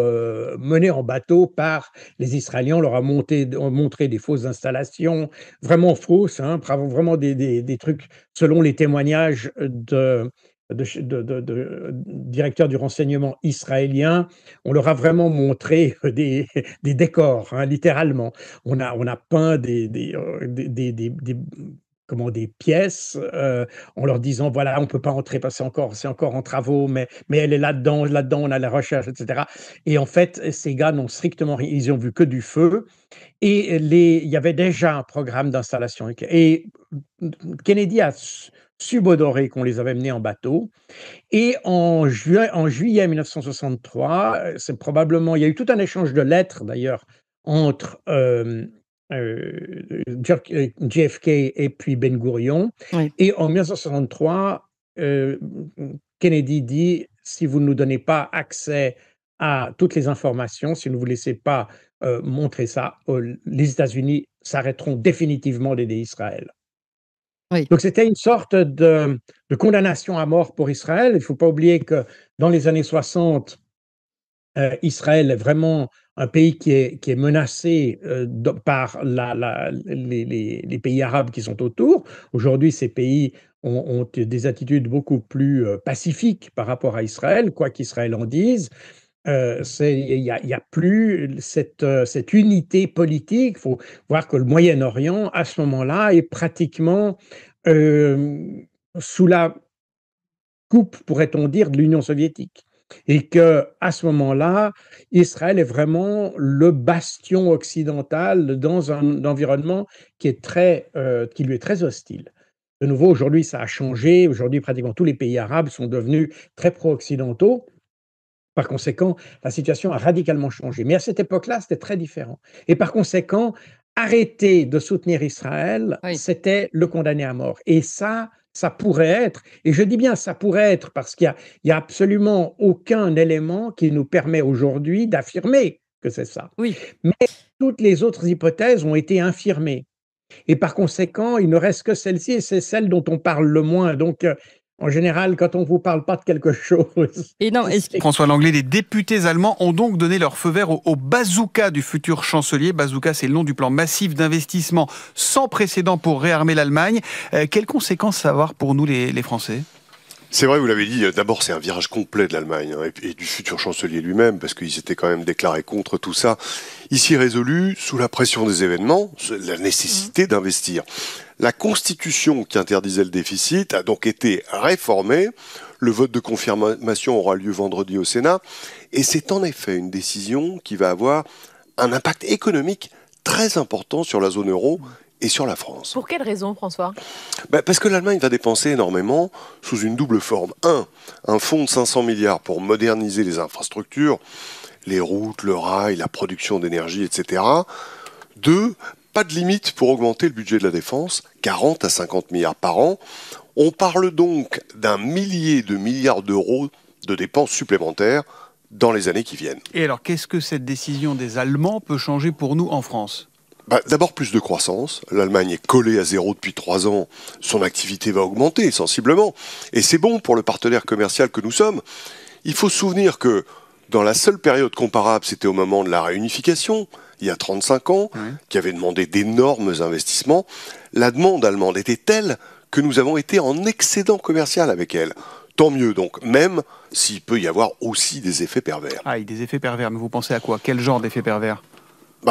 menés en bateau par les Israéliens. On leur a montré des fausses installations, vraiment fausses, vraiment des trucs selon les témoignages de directeurs du renseignement israélien. On leur a vraiment montré des décors, littéralement. On a peint des pièces, en leur disant voilà, on ne peut pas entrer parce que c'est encore en travaux, mais elle est là-dedans, on a la recherche, etc. Et en fait, ces gars n'ont strictement rien, ils ont vu que du feu. Et il y avait déjà un programme d'installation. Et Kennedy a subodoré qu'on les avait menés en bateau. Et en juillet 1963, c'est probablement, il y a eu tout un échange de lettres d'ailleurs entre JFK et puis Ben Gurion. Oui. Et en 1963, Kennedy dit si vous ne nous donnez pas accès à toutes les informations, si vous ne vous laissez pas montrer ça, les États-Unis s'arrêteront définitivement d'aider Israël. Oui. Donc c'était une sorte de condamnation à mort pour Israël. Il ne faut pas oublier que dans les années 60, Israël est vraiment un pays qui est menacé par les pays arabes qui sont autour. Aujourd'hui, ces pays ont des attitudes beaucoup plus pacifiques par rapport à Israël, quoi qu'Israël en dise. Il n'y a plus cette unité politique. Il faut voir que le Moyen-Orient, à ce moment-là, est pratiquement sous la coupe, pourrait-on dire, de l'Union soviétique. Et qu'à ce moment-là, Israël est vraiment le bastion occidental dans un environnement qui lui est très hostile. De nouveau, aujourd'hui, ça a changé. Aujourd'hui, pratiquement tous les pays arabes sont devenus très pro-occidentaux. Par conséquent, la situation a radicalement changé. Mais à cette époque-là, c'était très différent. Et par conséquent, arrêter de soutenir Israël, Oui. c'était le condamner à mort. Et ça, ça pourrait être, et je dis bien ça pourrait être parce qu'il y a absolument aucun élément qui nous permet aujourd'hui d'affirmer que c'est ça. Oui. Mais toutes les autres hypothèses ont été infirmées. Et par conséquent, il ne reste que celle-ci et c'est celle dont on parle le moins. Donc, en général, quand on ne vous parle pas de quelque chose... Et non, François Langlais, les députés allemands ont donc donné leur feu vert au bazooka du futur chancelier. Bazooka, c'est le nom du plan massif d'investissement sans précédent pour réarmer l'Allemagne. Quelles conséquences ça va avoir pour nous les Français ? C'est vrai, vous l'avez dit, d'abord c'est un virage complet de l'Allemagne et du futur chancelier lui-même, parce qu'ils étaient quand même déclarés contre tout ça. Ici résolu, sous la pression des événements, la nécessité d'investir. La constitution qui interdisait le déficit a donc été réformée. Le vote de confirmation aura lieu vendredi au Sénat. Et c'est en effet une décision qui va avoir un impact économique très important sur la zone euro et sur la France. Pour quelle raison, François ? Parce que l'Allemagne va dépenser énormément sous une double forme. Un fonds de 500 milliards pour moderniser les infrastructures, les routes, le rail, la production d'énergie, etc. 2, pas de limite pour augmenter le budget de la défense, 40 à 50 milliards par an. On parle donc d'un millier de milliards d'euros de dépenses supplémentaires dans les années qui viennent. Et alors, qu'est-ce que cette décision des Allemands peut changer pour nous en France ? D'abord, plus de croissance. L'Allemagne est collée à zéro depuis 3 ans. Son activité va augmenter sensiblement. Et c'est bon pour le partenaire commercial que nous sommes. Il faut se souvenir que dans la seule période comparable, c'était au moment de la réunification, il y a 35 ans, qui avait demandé d'énormes investissements. La demande allemande était telle que nous avons été en excédent commercial avec elle. Tant mieux donc, même s'il peut y avoir aussi des effets pervers. Des effets pervers, mais vous pensez à quoi ? Quel genre d'effets pervers ?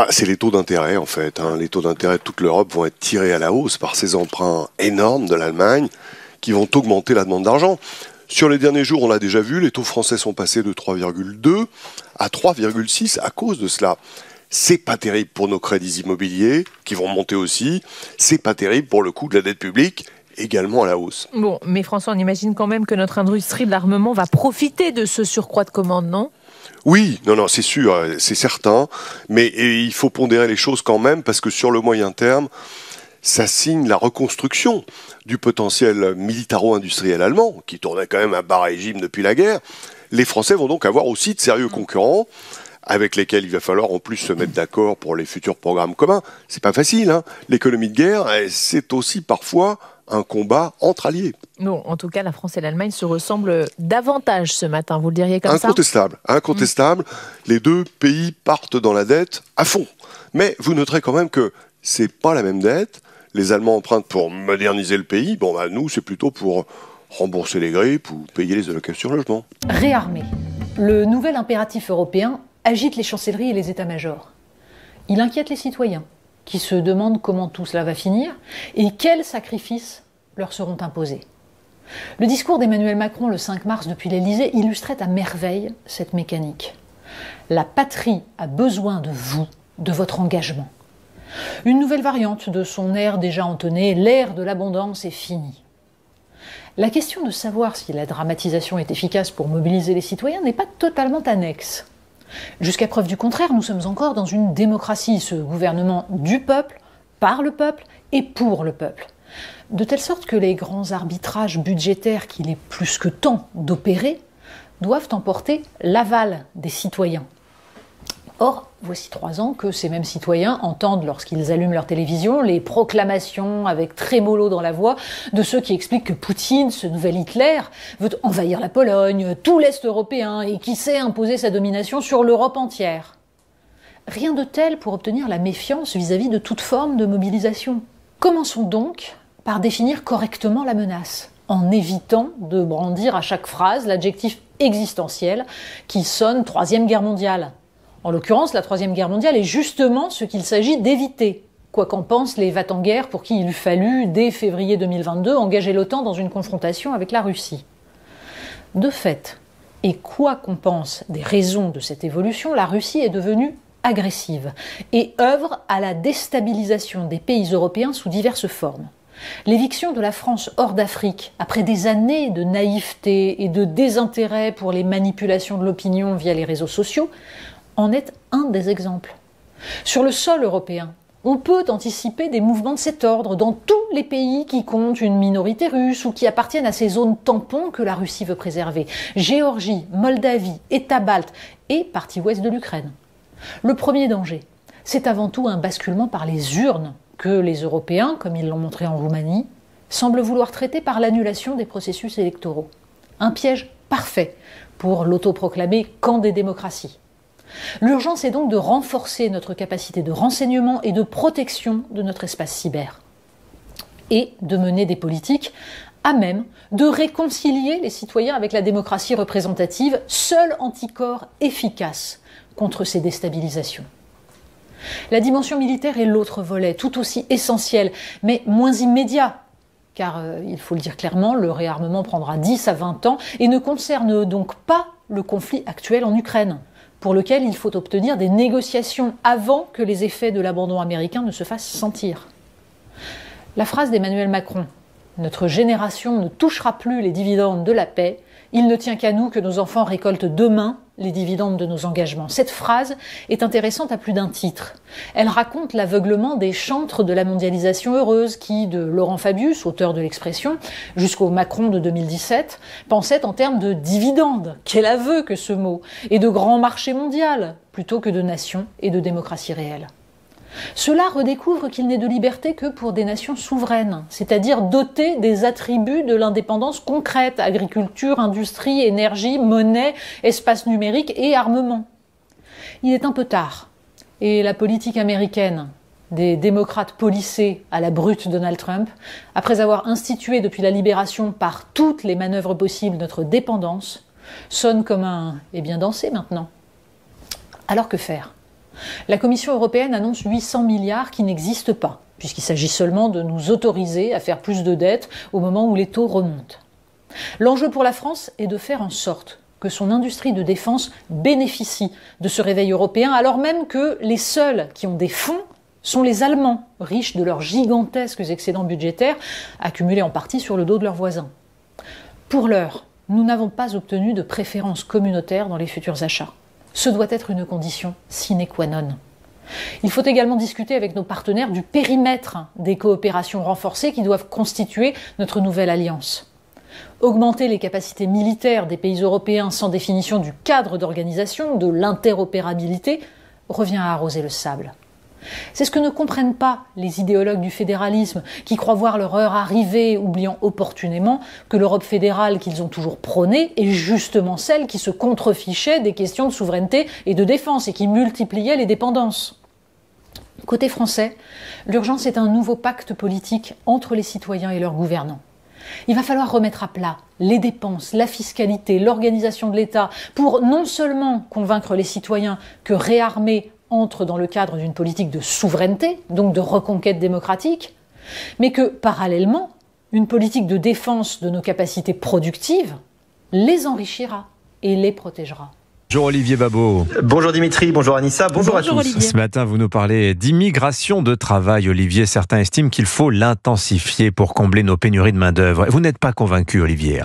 C'est les taux d'intérêt en fait. Les taux d'intérêt de toute l'Europe vont être tirés à la hausse par ces emprunts énormes de l'Allemagne qui vont augmenter la demande d'argent. Sur les derniers jours, on l'a déjà vu, les taux français sont passés de 3,2 à 3,6 à cause de cela. C'est pas terrible pour nos crédits immobiliers qui vont monter aussi. C'est pas terrible pour le coût de la dette publique, également à la hausse. Bon, mais François, on imagine quand même que notre industrie de l'armement va profiter de ce surcroît de commandes, non ? Oui, non, c'est sûr, c'est certain, mais il faut pondérer les choses quand même, parce que sur le moyen terme, ça signe la reconstruction du potentiel militaro-industriel allemand, qui tournait quand même à bas régime depuis la guerre. Les Français vont donc avoir aussi de sérieux concurrents, avec lesquels il va falloir en plus se mettre d'accord pour les futurs programmes communs. C'est pas facile, L'économie de guerre, c'est aussi parfois un combat entre alliés. Bon, en tout cas, la France et l'Allemagne se ressemblent davantage ce matin, vous le diriez comme ça ? Incontestable. Les deux pays partent dans la dette à fond. Mais vous noterez quand même que c'est pas la même dette. Les Allemands empruntent pour moderniser le pays. Nous, c'est plutôt pour rembourser les grippes ou payer les allocations logement. Réarmer. Le nouvel impératif européen agite les chancelleries et les états-majors. Il inquiète les citoyens, qui se demandent comment tout cela va finir et quels sacrifices leur seront imposés. Le discours d'Emmanuel Macron le 5 mars depuis l'Élysée illustrait à merveille cette mécanique. La patrie a besoin de vous, de votre engagement. Une nouvelle variante de son air déjà entonné, l'ère de l'abondance est finie. La question de savoir si la dramatisation est efficace pour mobiliser les citoyens n'est pas totalement annexe. Jusqu'à preuve du contraire, nous sommes encore dans une démocratie, ce gouvernement du peuple, par le peuple et pour le peuple. De telle sorte que les grands arbitrages budgétaires qu'il est plus que temps d'opérer doivent emporter l'aval des citoyens. Or, voici 3 ans que ces mêmes citoyens entendent, lorsqu'ils allument leur télévision, les proclamations avec trémolo dans la voix de ceux qui expliquent que Poutine, ce nouvel Hitler, veut envahir la Pologne, tout l'Est européen et qui sait imposer sa domination sur l'Europe entière. Rien de tel pour obtenir la méfiance vis-à-vis de toute forme de mobilisation. Commençons donc par définir correctement la menace, en évitant de brandir à chaque phrase l'adjectif existentiel qui sonne Troisième Guerre mondiale. En l'occurrence, la Troisième Guerre mondiale est justement ce qu'il s'agit d'éviter, quoi qu'en pensent les va-t-en-guerre pour qui il eût fallu, dès février 2022, engager l'OTAN dans une confrontation avec la Russie. De fait, et quoi qu'on pense des raisons de cette évolution, la Russie est devenue agressive et œuvre à la déstabilisation des pays européens sous diverses formes. L'éviction de la France hors d'Afrique, après des années de naïveté et de désintérêt pour les manipulations de l'opinion via les réseaux sociaux, en est un des exemples. Sur le sol européen, On peut anticiper des mouvements de cet ordre dans tous les pays qui comptent une minorité russe ou qui appartiennent à ces zones tampons que la Russie veut préserver. Géorgie, Moldavie, États baltes et partie ouest de l'Ukraine. Le premier danger, c'est avant tout un basculement par les urnes que les Européens, comme ils l'ont montré en Roumanie, semblent vouloir traiter par l'annulation des processus électoraux. Un piège parfait pour l'autoproclamé camp des démocraties. L'urgence est donc de renforcer notre capacité de renseignement et de protection de notre espace cyber. Et de mener des politiques à même de réconcilier les citoyens avec la démocratie représentative, seul anticorps efficace contre ces déstabilisations. La dimension militaire est l'autre volet, tout aussi essentiel, mais moins immédiat, car il faut le dire clairement, le réarmement prendra 10 à 20 ans et ne concerne donc pas le conflit actuel en Ukraine, pour lequel il faut obtenir des négociations avant que les effets de l'abandon américain ne se fassent sentir. La phrase d'Emmanuel Macron « Notre génération ne touchera plus les dividendes de la paix, il ne tient qu'à nous que nos enfants récoltent demain les dividendes de nos engagements ». Cette phrase est intéressante à plus d'un titre. Elle raconte l'aveuglement des chantres de la mondialisation heureuse qui, de Laurent Fabius, auteur de l'expression, jusqu'au Macron de 2017, pensaient en termes de dividendes, quel aveu que ce mot, et de grand marché mondial, plutôt que de nation et de démocratie réelle. Cela redécouvre qu'il n'est de liberté que pour des nations souveraines, c'est-à-dire dotées des attributs de l'indépendance concrète, agriculture, industrie, énergie, monnaie, espace numérique et armement. Il est un peu tard, et la politique américaine des démocrates policés à la brute Donald Trump, après avoir institué depuis la libération par toutes les manœuvres possibles notre dépendance, sonne comme un « eh bien dansez maintenant ». Alors que faire ? La Commission européenne annonce 800 milliards qui n'existent pas, puisqu'il s'agit seulement de nous autoriser à faire plus de dettes au moment où les taux remontent. L'enjeu pour la France est de faire en sorte que son industrie de défense bénéficie de ce réveil européen, alors même que les seuls qui ont des fonds sont les Allemands, riches de leurs gigantesques excédents budgétaires, accumulés en partie sur le dos de leurs voisins. Pour l'heure, nous n'avons pas obtenu de préférence communautaire dans les futurs achats. Ce doit être une condition sine qua non. Il faut également discuter avec nos partenaires du périmètre des coopérations renforcées qui doivent constituer notre nouvelle alliance. Augmenter les capacités militaires des pays européens sans définition du cadre d'organisation, de l'interopérabilité, revient à arroser le sable. C'est ce que ne comprennent pas les idéologues du fédéralisme qui croient voir leur heure arriver, oubliant opportunément que l'Europe fédérale qu'ils ont toujours prônée est justement celle qui se contrefichait des questions de souveraineté et de défense et qui multipliait les dépendances. Côté français, l'urgence est un nouveau pacte politique entre les citoyens et leurs gouvernants. Il va falloir remettre à plat les dépenses, la fiscalité, l'organisation de l'État pour non seulement convaincre les citoyens que réarmer entre dans le cadre d'une politique de souveraineté, donc de reconquête démocratique, mais que, parallèlement, une politique de défense de nos capacités productives les enrichira et les protégera. Bonjour Olivier Babot. Bonjour Dimitri, bonjour Anissa, bonjour à tous. Olivier. Ce matin, vous nous parlez d'immigration de travail, Olivier. Certains estiment qu'il faut l'intensifier pour combler nos pénuries de main-d'œuvre. Vous n'êtes pas convaincu, Olivier.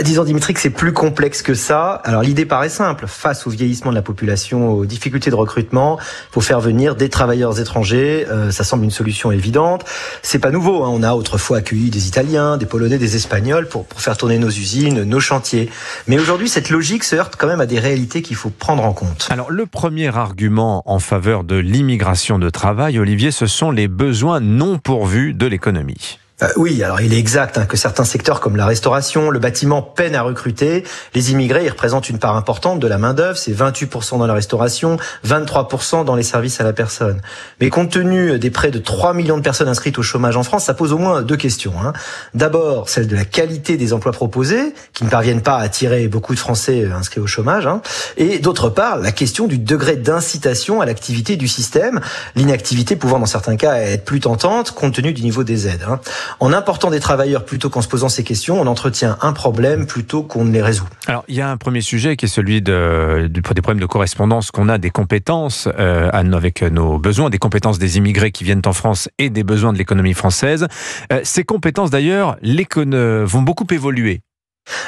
Disons Dimitri que c'est plus complexe que ça. Alors l'idée paraît simple. Face au vieillissement de la population, aux difficultés de recrutement, il faut faire venir des travailleurs étrangers. Ça semble une solution évidente. C'est pas nouveau. On a autrefois accueilli des Italiens, des Polonais, des Espagnols pour faire tourner nos usines, nos chantiers. Mais aujourd'hui, cette logique se heurte quand même à des réalités qu'il faut prendre en compte. Alors le premier argument en faveur de l'immigration de travail, Olivier, ce sont les besoins non pourvus de l'économie. Oui, alors il est exact que certains secteurs comme la restauration, le bâtiment peinent à recruter. Les immigrés, ils représentent une part importante de la main-d'œuvre, c'est 28% dans la restauration, 23% dans les services à la personne. Mais compte tenu des près de 3 millions de personnes inscrites au chômage en France, ça pose au moins deux questions. D'abord, celle de la qualité des emplois proposés, qui ne parviennent pas à attirer beaucoup de Français inscrits au chômage. Et d'autre part, la question du degré d'incitation à l'activité du système, l'inactivité pouvant dans certains cas être plus tentante compte tenu du niveau des aides. En important des travailleurs plutôt qu'en se posant ces questions, on entretient un problème plutôt qu'on ne les résout. Alors, il y a un premier sujet qui est celui des problèmes de correspondance qu'on a des compétences avec nos besoins, des compétences des immigrés qui viennent en France et des besoins de l'économie française. Ces compétences, d'ailleurs, vont beaucoup évoluer.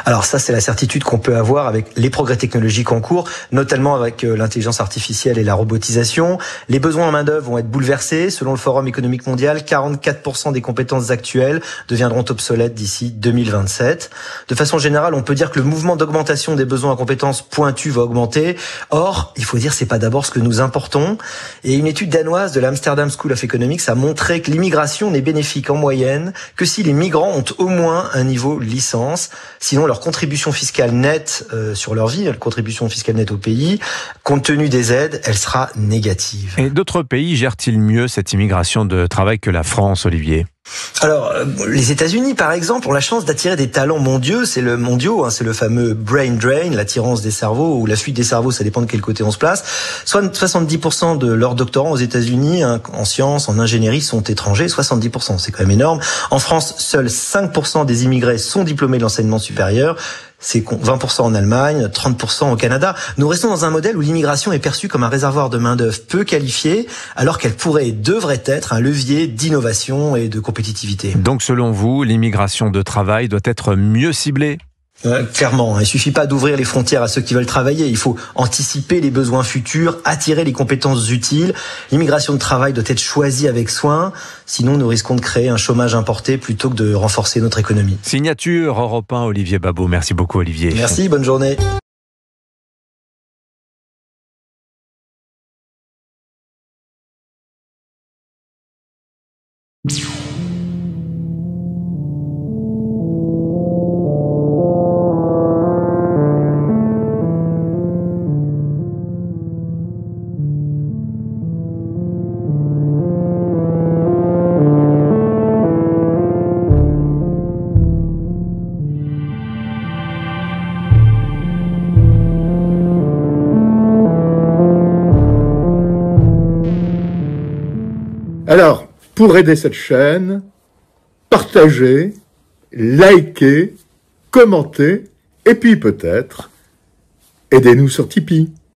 Alors ça, c'est la certitude qu'on peut avoir avec les progrès technologiques en cours, notamment avec l'intelligence artificielle et la robotisation. Les besoins en main-d'œuvre vont être bouleversés. Selon le Forum économique mondial, 44% des compétences actuelles deviendront obsolètes d'ici 2027. De façon générale, on peut dire que le mouvement d'augmentation des besoins en compétences pointues va augmenter. Or, il faut dire, c'est pas d'abord ce que nous importons. Et une étude danoise de l'Amsterdam School of Economics a montré que l'immigration n'est bénéfique en moyenne que si les migrants ont au moins un niveau licence. Sinon, leur contribution fiscale nette sur leur vie, leur contribution fiscale nette au pays, compte tenu des aides, elle sera négative. Et d'autres pays gèrent-ils mieux cette immigration de travail que la France, Olivier ? Alors, les États-Unis, par exemple, ont la chance d'attirer des talents mondiaux. C'est le fameux brain drain, l'attirance des cerveaux ou la fuite des cerveaux, ça dépend de quel côté on se place. Soit 70% de leurs doctorants aux États-Unis, en sciences, en ingénierie, sont étrangers. 70%, c'est quand même énorme. En France, seuls 5% des immigrés sont diplômés de l'enseignement supérieur. C'est 20% en Allemagne, 30% au Canada. Nous restons dans un modèle où l'immigration est perçue comme un réservoir de main-d'œuvre peu qualifiée, alors qu'elle pourrait et devrait être un levier d'innovation et de compétitivité. Donc selon vous, l'immigration de travail doit être mieux ciblée ? Clairement, il suffit pas d'ouvrir les frontières à ceux qui veulent travailler, il faut anticiper les besoins futurs, attirer les compétences utiles. L'immigration de travail doit être choisie avec soin, sinon nous risquons de créer un chômage importé plutôt que de renforcer notre économie. Signature Europe 1, Olivier Babot. Merci beaucoup, Olivier. Merci, bonne journée. Alors, pour aider cette chaîne, partagez, likez, commentez, et puis peut-être, aidez-nous sur Tipeee.